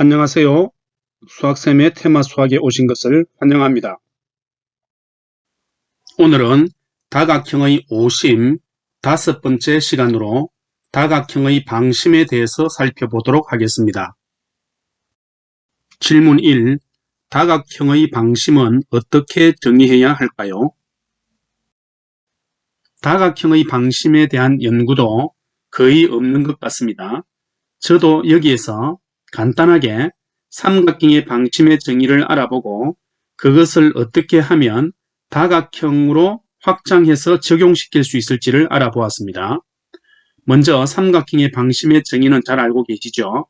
안녕하세요. 수학쌤의 테마 수학에 오신 것을 환영합니다. 오늘은 다각형의 오심 다섯 번째 시간으로 다각형의 방심에 대해서 살펴보도록 하겠습니다. 질문 1. 다각형의 방심은 어떻게 정의해야 할까요? 다각형의 방심에 대한 연구도 거의 없는 것 같습니다. 저도 여기에서 간단하게 삼각형의 방심의 정의를 알아보고 그것을 어떻게 하면 다각형으로 확장해서 적용시킬 수 있을지를 알아보았습니다. 먼저 삼각형의 방심의 정의는 잘 알고 계시죠?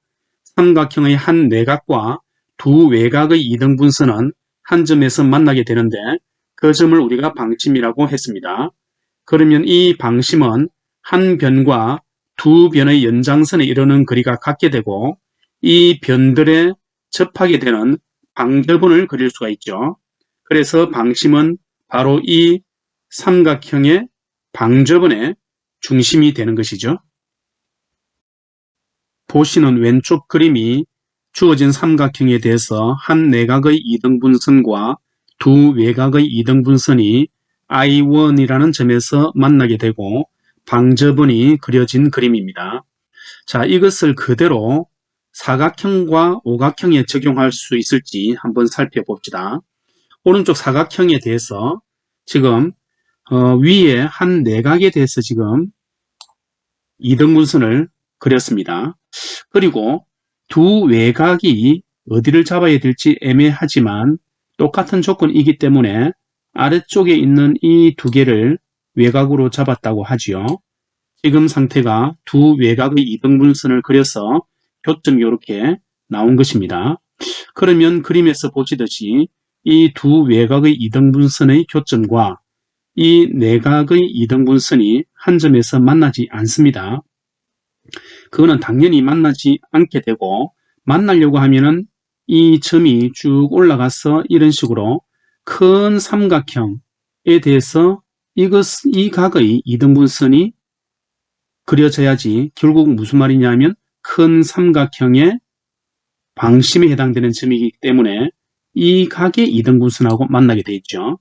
삼각형의 한 내각과 두 외곽의 이등분선은 한 점에서 만나게 되는데 그 점을 우리가 방심이라고 했습니다. 그러면 이 방심은 한 변과 두 변의 연장선에 이르는 거리가 같게 되고 이 변들에 접하게 되는 방접원을 그릴 수가 있죠. 그래서 방심은 바로 이 삼각형의 방접원의 중심이 되는 것이죠. 보시는 왼쪽 그림이 주어진 삼각형에 대해서 한 내각의 이등분선과 두 외곽의 이등분선이 I1이라는 점에서 만나게 되고 방접원이 그려진 그림입니다. 자, 이것을 그대로 사각형과 오각형에 적용할 수 있을지 한번 살펴봅시다. 오른쪽 사각형에 대해서 지금 위에 한 내각에 대해서 지금 이등분선을 그렸습니다. 그리고 두 외곽이 어디를 잡아야 될지 애매하지만 똑같은 조건이기 때문에 아래쪽에 있는 이 두 개를 외곽으로 잡았다고 하지요. 지금 상태가 두 외곽의 이등분선을 그려서 교점이 이렇게 나온 것입니다. 그러면 그림에서 보시듯이 이 두 외곽의 이등분선의 교점과 이 내각의 이등분선이 한 점에서 만나지 않습니다. 그거는 당연히 만나지 않게 되고 만나려고 하면은 이 점이 쭉 올라가서 이런 식으로 큰 삼각형에 대해서 이 각의 이등분선이 그려져야지 결국 무슨 말이냐면 큰 삼각형의 방심에 해당되는 점이기 때문에 이 각의 이등분선하고 만나게 되어 있죠.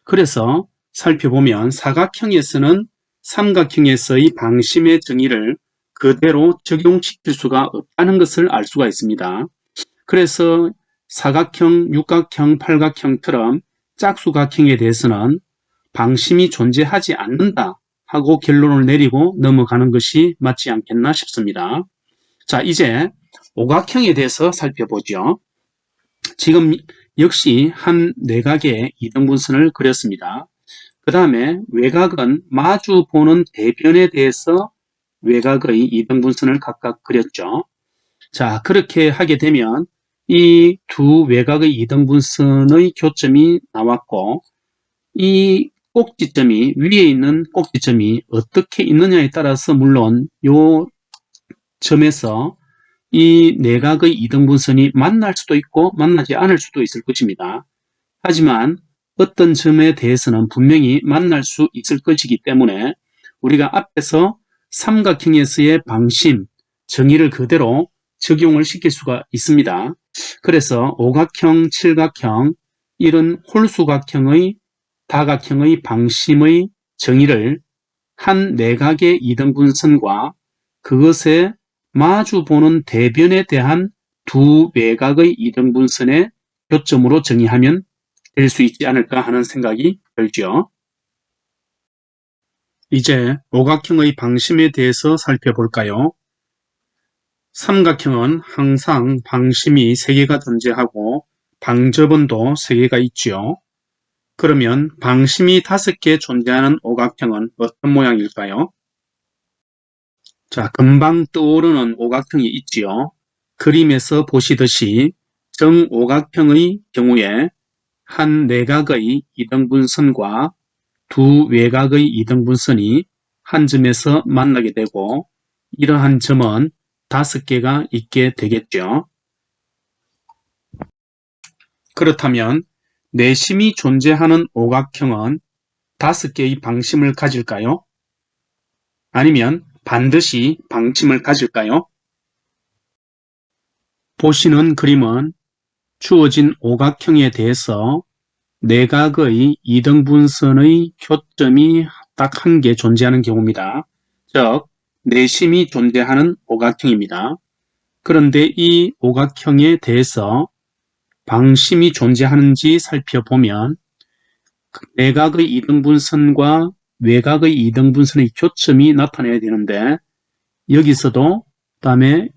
그래서 살펴보면 사각형에서는 삼각형에서의 방심의 정의를 그대로 적용시킬 수가 없다는 것을 알 수가 있습니다. 그래서 사각형, 육각형, 팔각형처럼 짝수각형에 대해서는 방심이 존재하지 않는다 하고 결론을 내리고 넘어가는 것이 맞지 않겠나 싶습니다. 자, 이제 오각형에 대해서 살펴보죠. 지금 역시 한 내각의 이등분선을 그렸습니다. 그 다음에 외곽은 마주 보는 대변에 대해서 외곽의 이등분선을 각각 그렸죠. 자, 그렇게 하게 되면 이 두 외곽의 이등분선의 교점이 나왔고 이 꼭지점이 위에 있는 꼭지점이 어떻게 있느냐에 따라서 물론 요 점에서 이 내각의 이등분선이 만날 수도 있고 만나지 않을 수도 있을 것입니다. 하지만 어떤 점에 대해서는 분명히 만날 수 있을 것이기 때문에 우리가 앞에서 삼각형에서의 방심, 정의를 그대로 적용을 시킬 수가 있습니다. 그래서 오각형, 칠각형, 이런 홀수각형의 다각형의 방심의 정의를 한 내각의 이등분선과 그것에 마주 보는 대변에 대한 두 외곽의 이등분선의 교점으로 정의하면 될 수 있지 않을까 하는 생각이 들죠. 이제 오각형의 방심에 대해서 살펴볼까요? 삼각형은 항상 방심이 3개가 존재하고 방접원도 3개가 있죠. 그러면 방심이 5개 존재하는 오각형은 어떤 모양일까요? 자, 금방 떠오르는 오각형이 있지요. 그림에서 보시듯이 정오각형의 경우에 한 내각의 이등분선과 두 외곽의 이등분선이 한 점에서 만나게 되고 이러한 점은 5개가 있게 되겠죠. 그렇다면 내심이 존재하는 오각형은 5개의 방심을 가질까요? 아니면 반드시 방심을 가질까요? 보시는 그림은 주어진 오각형에 대해서 내각의 이등분선의 교점이 딱 한 개 존재하는 경우입니다. 즉, 내심이 존재하는 오각형입니다. 그런데 이 오각형에 대해서 방심이 존재하는지 살펴보면 내각의 이등분선과 외각의 이등분선의 교점이 나타나야 되는데 여기서도 그다음에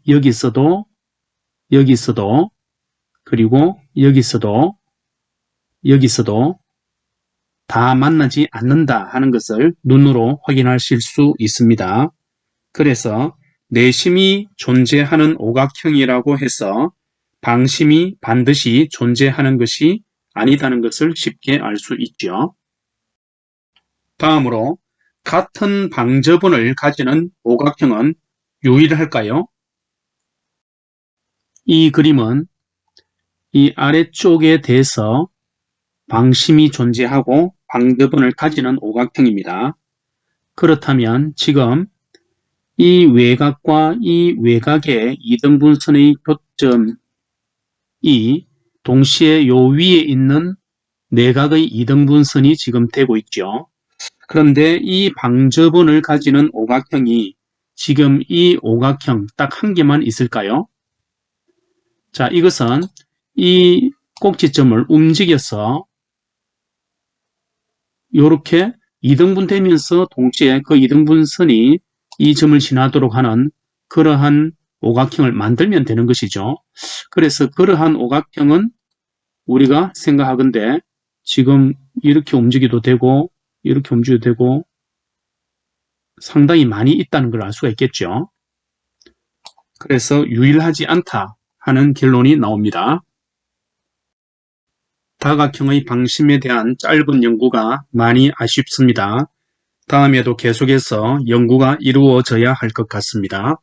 여기서도 그리고 여기서도 다 만나지 않는다 하는 것을 눈으로 확인하실 수 있습니다. 그래서 내심이 존재하는 오각형이라고 해서 방심이 반드시 존재하는 것이 아니다는 것을 쉽게 알 수 있죠. 다음으로 같은 방저분을 가지는 오각형은 유일할까요? 이 그림은 이 아래쪽에 대해서 방심이 존재하고 방저분을 가지는 오각형입니다. 그렇다면 지금 이 외곽과 이 외곽의 이등분선의 교점이 동시에 요 위에 있는 내각의 이등분선이 지금 되고 있죠. 그런데 이 방저분을 가지는 오각형이 지금 이 오각형 딱 한 개만 있을까요? 자, 이것은 이 꼭지점을 움직여서 이렇게 이등분 되면서 동시에 그 이등분선이 이 점을 지나도록 하는 그러한 오각형을 만들면 되는 것이죠. 그래서 그러한 오각형은 우리가 생각하건대 지금 이렇게 움직여도 되고 이렇게 움직여도 되고 상당히 많이 있다는 걸 알 수가 있겠죠. 그래서 유일하지 않다 하는 결론이 나옵니다. 다각형의 방심에 대한 짧은 연구가 많이 아쉽습니다. 다음에도 계속해서 연구가 이루어져야 할 것 같습니다.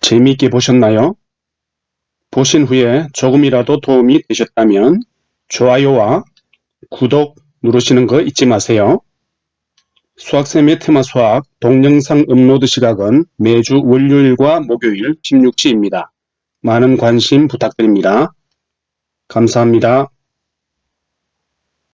재미있게 보셨나요? 보신 후에 조금이라도 도움이 되셨다면 좋아요와 구독 누르시는 거 잊지 마세요. 수학쌤의 테마 수학 동영상 업로드 시각은 매주 월요일과 목요일 16시입니다. 많은 관심 부탁드립니다. 감사합니다.